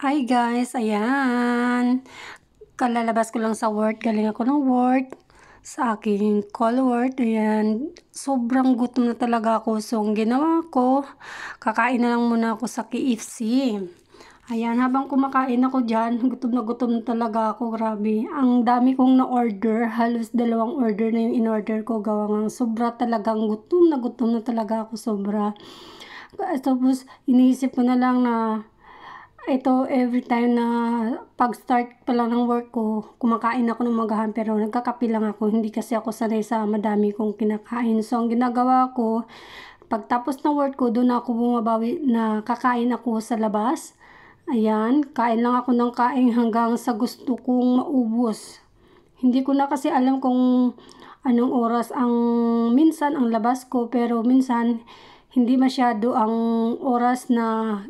Hi guys, ayan. Kalalabas ko lang sa work, galing ako ng work sa aking call work. Ayan, sobrang gutom na talaga ako. So, ang ginawa ko, kakain na lang muna ako sa KFC. Ayan, habang kumakain ako dyan, gutom na talaga ako, grabe. Ang dami kong na-order, halos 2 order na yung in-order ko. Gawa ng sobra talagang gutom na talaga ako, sobra. Tapos, iniisip ko na lang na ito, every time na pag-start pa lang ng work ko, kumakain ako ng magahan pero nagkakape lang ako. Hindi kasi ako sanay sa madami kong kinakain. So, ang ginagawa ko, pagtapos ng work ko, doon ako bumabawi na kakain ako sa labas. Ayan, kain lang ako ng kain hanggang sa gusto kong maubos. Hindi ko na kasi alam kung anong oras minsan ang labas ko, pero minsan hindi masyado ang oras na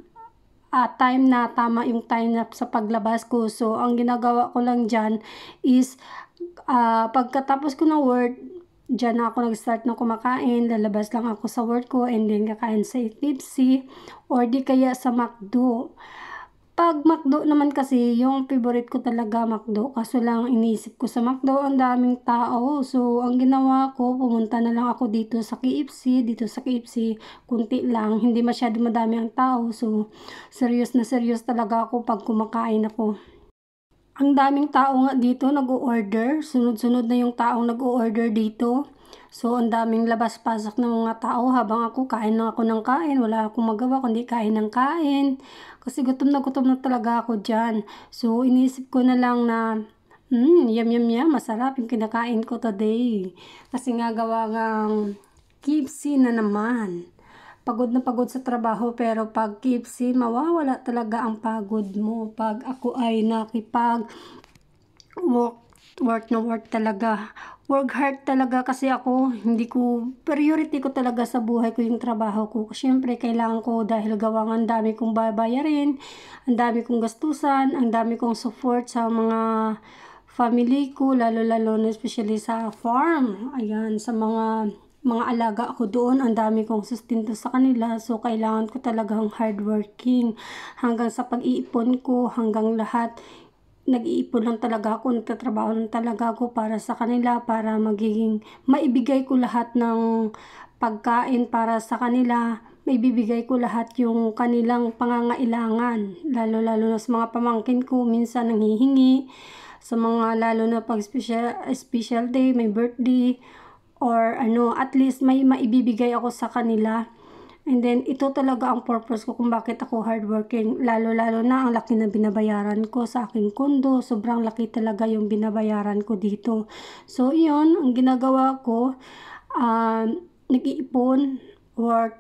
time na tama yung time na sa paglabas ko. So, ang ginagawa ko lang dyan is pagkatapos ko ng work, dyan na ako nag-start na kumakain, lalabas lang ako sa work ko and then kakain sa KFC or di kaya sa McDo. Pag McDo naman kasi, yung favorite ko talaga McDo. Kaso lang iniisip ko sa McDo, ang daming tao. So, ang ginawa ko, pumunta na lang ako dito sa KFC. Dito sa KFC, kunti lang. Hindi masyado madami ang tao. So, serious na serious talaga ako pag kumakain ako. Ang daming tao nga dito nag-o-order. Sunod-sunod na yung taong nag-o-order dito. So, ang daming labas-pasok ng mga tao habang ako kain lang ako ng kain. Wala akong magawa kundi kain ng kain. Kasi gutom na talaga ako dyan. So, iniisip ko na lang na, yum, masarap yung kinakain ko today. Kasi nga gawa ng KFC na naman. Pagod na pagod sa trabaho pero pag KFC, mawawala talaga ang pagod mo. Pag ako ay work na work talaga. Work hard talaga kasi ako, priority ko talaga sa buhay ko yung trabaho ko. Siyempre, kailangan ko dahil gawang ang dami kong babayarin, ang dami kong gastusan, ang dami kong support sa mga family ko, lalo na especially sa farm. Ayan, sa mga alaga ako doon, ang dami kong sustento sa kanila. So, kailangan ko talagang hardworking. Hanggang sa pag-iipon ko, hanggang lahat, nag-iipon lang talaga ako, nagtatrabaho lang talaga ako para sa kanila, para maibigay ko lahat ng pagkain para sa kanila, maibibigay ko lahat yung kanilang pangangailangan, lalo na sa mga pamangkin ko, minsan nanghihingi, sa mga lalo na pag special day, may birthday, or at least may maibibigay ako sa kanila. And then, ito talaga ang purpose ko kung bakit ako hardworking. Lalo na ang laki na binabayaran ko sa aking kondo. Sobrang laki talaga yung binabayaran ko dito. So, yun, ang ginagawa ko, nag-iipon, work,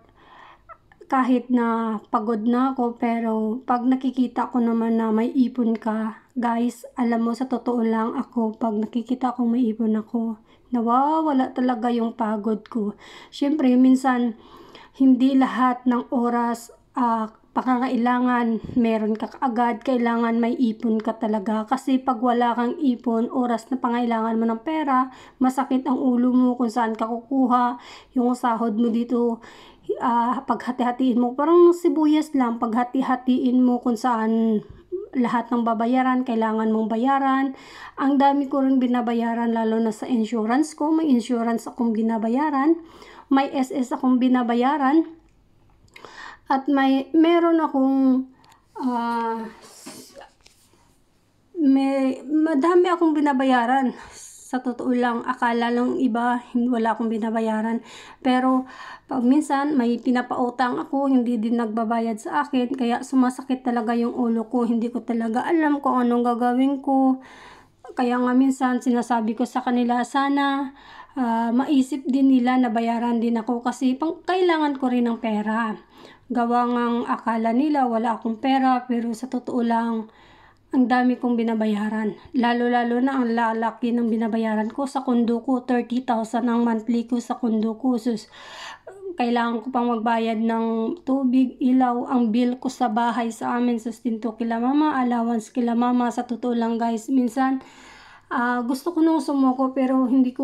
kahit na pagod na ako, pero pag nakikita ko naman na may ipon ka, guys, alam mo, sa totoo lang ako, pag nakikita ko may ipon ako, nawawala talaga yung pagod ko. Siyempre, minsan, hindi lahat ng oras pangangailangan meron ka kaagad, kailangan may ipon ka talaga. Kasi pag wala kang ipon, oras na pangailangan mo ng pera, masakit ang ulo mo kung saan ka kukuha. Yung sahod mo dito, paghati-hatiin mo, parang sibuyas lang, paghati-hatiin mo kung saan lahat ng babayaran, kailangan mong bayaran. Ang dami ko rin binabayaran, lalo na sa insurance ko. May insurance akong binabayaran, may SS akong binabayaran, at meron akong madami akong binabayaran. Sa totoo lang, akala lang iba wala akong binabayaran, pero pag minsan may pinapautang ako, hindi din nagbabayad sa akin, kaya sumasakit talaga yung ulo ko. Hindi ko talaga alam kung anong gagawin ko. Kaya nga minsan sinasabi ko sa kanila, sana maisip din nila na bayaran din ako kasi kailangan ko rin ng pera. Gawa ngang akala nila wala akong pera, pero sa totoo lang, ang dami kong binabayaran. Lalo na ang lalaki ng binabayaran ko sa kondo ko. 30,000 ang monthly ko sa kondo ko. Sus, kailangan ko pang magbayad ng tubig, ilaw, ang bill ko sa bahay sa amin, sustento kila mama, allowance kila mama. Sa totoo lang guys, minsan gusto ko nung sumuko, pero hindi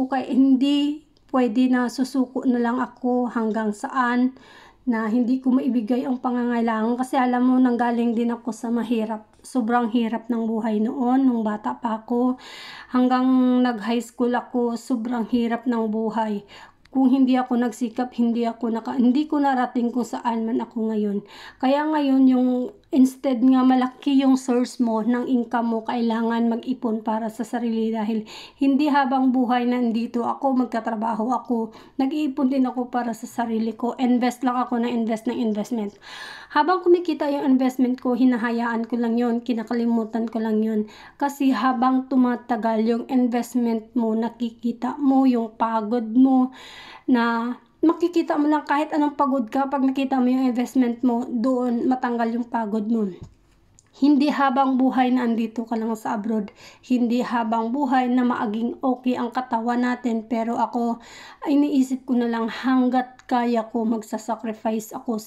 pwede na susuko na lang ako hanggang saan na hindi ko maibigay ang pangangailangan, kasi alam mo, nanggaling din ako sa mahirap sobrang hirap ng buhay noon nung bata pa ako. Hanggang nag-high school ako, sobrang hirap ng buhay. Kung hindi ako nagsikap, hindi ko narating kung saan man ako ngayon. Kaya ngayon yung instead nga malaki yung source mo ng income mo, kailangan mag-ipon para sa sarili dahil hindi habang buhay nandito ako, magkatrabaho ako, nag-iipon din ako para sa sarili ko. Invest lang ako ng investment. Habang kumikita yung investment ko, hinahayaan ko lang yun, kinakalimutan ko lang yun. Kasi habang tumatagal yung investment mo, nakikita mo yung pagod mo, na makikita mo lang kahit anong pagod ka, pag nakita mo yung investment mo, doon matanggal yung pagod mo. Hindi habang buhay na andito ka lang sa abroad, hindi habang buhay na maaging okay ang katawan natin, pero ako, iniisip ko na lang hanggat kaya ko, magsasacrifice ako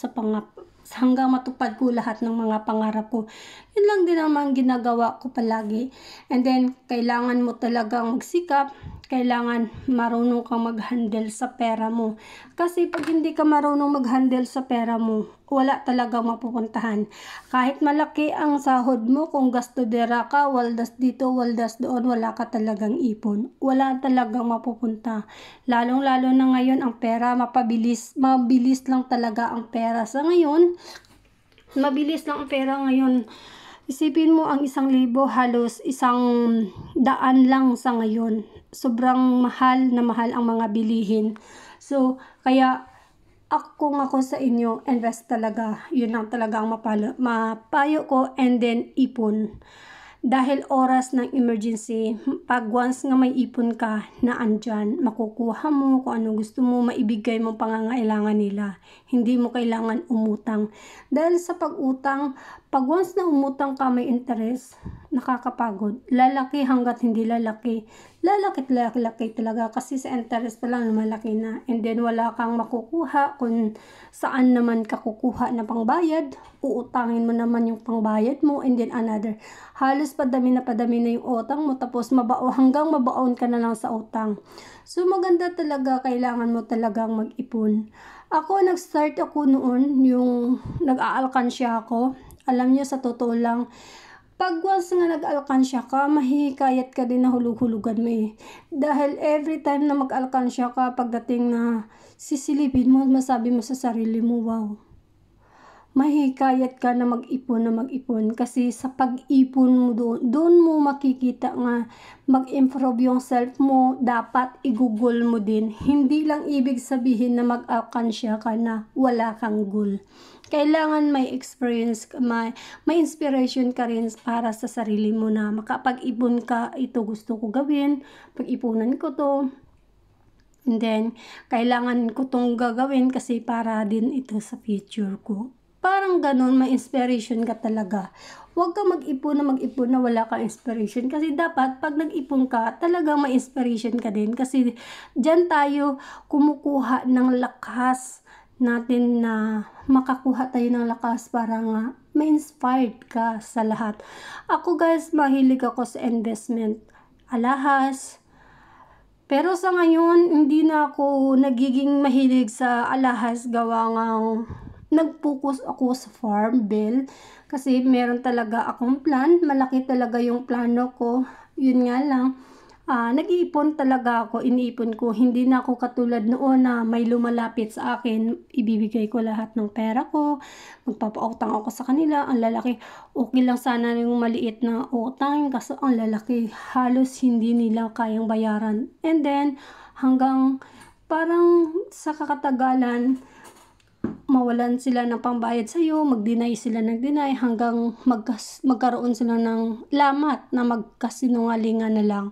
hanggang matupad ko lahat ng mga pangarap ko. Yun lang din naman ginagawa ko palagi. And then, kailangan mo talagang magsikap, kailangan marunong kang mag-handle sa pera mo. Kasi pag hindi ka marunong mag-handle sa pera mo, wala talagang mapupuntahan. Kahit malaki ang sahod mo, kung gastodera ka, waldas dito, waldas doon, wala ka talagang ipon. Wala talagang mapupunta. Lalong-lalo na ngayon, ang pera mabilis lang talaga ang pera. Sa ngayon, mabilis lang ang pera ngayon. Isipin mo ang 1,000 halos 100 lang sa ngayon. Sobrang mahal na mahal ang mga bilihin. So, kaya kung ako sa inyo, invest talaga. Yun lang talaga ang mapayo ko, and then ipon. Dahil oras ng emergency, pag once nga may ipon ka na andyan, makukuha mo kung anong gusto mo, maibigay mo pangangailangan nila. Hindi mo kailangan umutang. Dahil sa pag-utang, pag once na umutang ka, may interest, nakakapagod. Lalaki hanggat hindi lalaki. Lalaki talaga kasi sa interest pa lang lumalaki na. And then wala kang makukuha kung saan naman ka kukuha na pangbayad. Uutangin mo naman yung pangbayad mo, and then another. Halos padami na yung utang mo, tapos hanggang mabaon ka na lang sa utang. So maganda talaga, kailangan mo talagang mag-ipon. Ako, nag-start ako noon, yung nag-aalkansya ako. Alam niyo, sa totoo lang, pag once nga nag-alkansya ka, mahihikayat ka din na hulug-hulugan mo eh. Dahil every time na mag-alkansya ka, pagdating na sisilipin mo, masabi mo sa sarili mo, wow, mahihikayat ka na mag-ipon. Kasi sa pag-ipon mo doon mo makikita nga mag-improve yung self mo. Dapat i-google mo din. Hindi lang ibig sabihin na mag-alkansya ka na wala kang goal. Kailangan may experience, may inspiration ka rin para sa sarili mo na makapag-ipon ka, ito gusto ko gawin, pag-ipunan ko to. And then, kailangan ko tong gagawin kasi para din ito sa future ko. Parang ganun, may inspiration ka talaga. Huwag ka mag-ipon na wala kang inspiration. Kasi dapat, pag nag-ipon ka, talagang may inspiration ka din. Kasi dyan tayo kumukuha ng lakas natin, na makakuha tayo ng lakas para nga ma-inspired ka sa lahat. Ako guys, mahilig ako sa investment, alahas. Pero sa ngayon, hindi na ako nagiging mahilig sa alahas, gawa ngang nag-focus ako sa farm bill. Kasi meron talaga akong plan, malaki talaga yung plano ko. Yun nga lang, nag-iipon talaga ako, iniipon ko. Hindi na ako katulad noon na may lumalapit sa akin, ibibigay ko lahat ng pera ko, magpapautang ako sa kanila. Ang lalaki, okay lang sana yung maliit na utang, kasi ang lalaki, halos hindi nila kayang bayaran. And then, hanggang parang sa kakatagalan, mawalan sila ng pangbayad sa'yo, mag-deny sila ng deny, hanggang magkaroon sila ng lamat na magkasinungalingan na lang.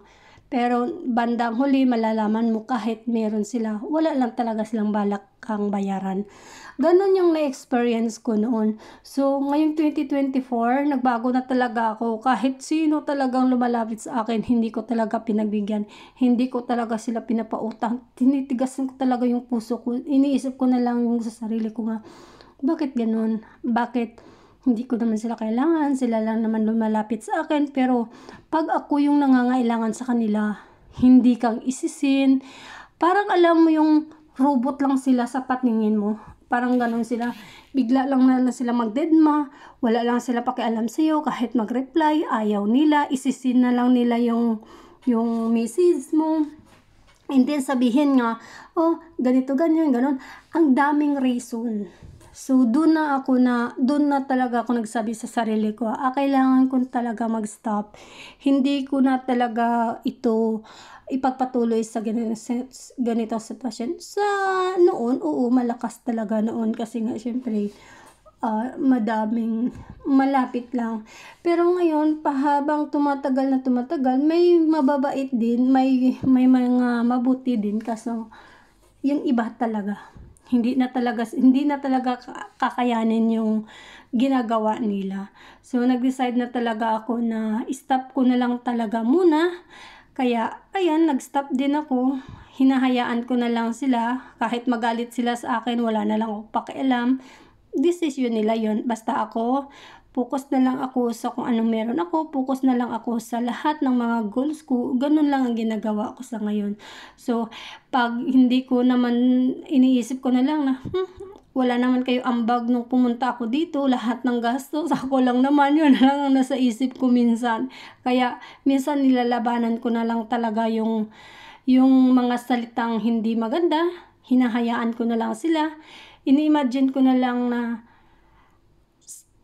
Pero bandang huli, malalaman mo kahit meron sila, wala lang talaga silang balak kang bayaran. Ganon yung na-experience ko noon. So, ngayong 2024, nagbago na talaga ako. Kahit sino talagang lumalapit sa akin, hindi ko talaga pinagbigyan. Hindi ko talaga sila pinapautang. Tinitigasan ko talaga yung puso ko. Iniisip ko na lang yung sa sarili ko nga, bakit ganon? Bakit hindi ko naman sila kailangan, sila lang naman lumalapit sa akin, pero pag ako yung nangangailangan sa kanila, hindi kang isisin. Parang alam mo yung robot lang sila sa patingin mo. Parang ganun sila. Bigla lang na sila magdedma. Wala lang sila pakialam sa'yo. Kahit mag-reply, ayaw nila. Isisin na lang nila yung message mo. And then sabihin nga, oh, ganito, ganyan, ganon. Ang daming reason. So, doon na talaga ako nagsabi sa sarili ko, kailangan ko talaga mag-stop. Hindi ko na talaga ito ipagpatuloy sa ganito sitwasyon. Sa noon, oo, malakas talaga noon kasi nga syempre madaming malapit lang. Pero ngayon, pahabang tumatagal, may mababait din, may mga mabuti din kaso yung iba talaga hindi na talaga kakayanin yung ginagawa nila. So nag-decide na talaga ako na stop ko na lang talaga muna. Kaya ayan, nag-stop din ako. Hinahayaan ko na lang sila. Kahit magalit sila sa akin, wala na lang ako pakialam. Decision nila yon. Basta ako, focus na lang ako sa kung anong meron ako. Focus na lang ako sa lahat ng mga goals ko. Ganun lang ang ginagawa ko sa ngayon. So, pag hindi ko naman, iniisip ko na lang na, wala naman kayo ambag nung pumunta ako dito. Lahat ng gastos, ako lang naman. Yun lang ang nasa isip ko minsan. Kaya, minsan nilalabanan ko na lang talaga yung mga salitang hindi maganda. Hinahayaan ko na lang sila. Ini-imagine ko na lang na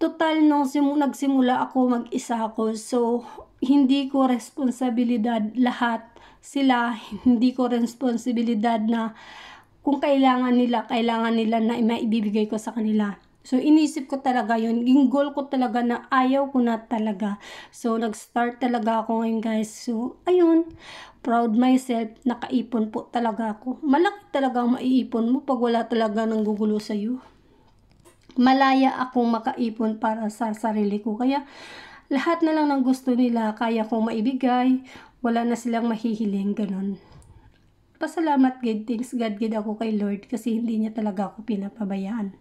total nung nagsimula ako, mag-isa ako. So, hindi ko responsibilidad lahat sila. Hindi ko responsibilidad na kung kailangan nila na maibibigay ko sa kanila. So, inisip ko talaga yun. Yung goal ko talaga na ayaw ko na talaga. So, nag-start talaga ako ngayon guys. So, ayun. Proud myself. Nakaipon po talaga ako. Malaki talaga ang maiipon mo pag wala talaga nang gugulo sa'yo. Malaya akong makaipon para sa sarili ko. Kaya, lahat na lang ng gusto nila, kaya kong maibigay. Wala na silang mahihiling, ganun. Pasalamat God, thanks God ako kay Lord kasi hindi niya talaga ako pinapabayaan.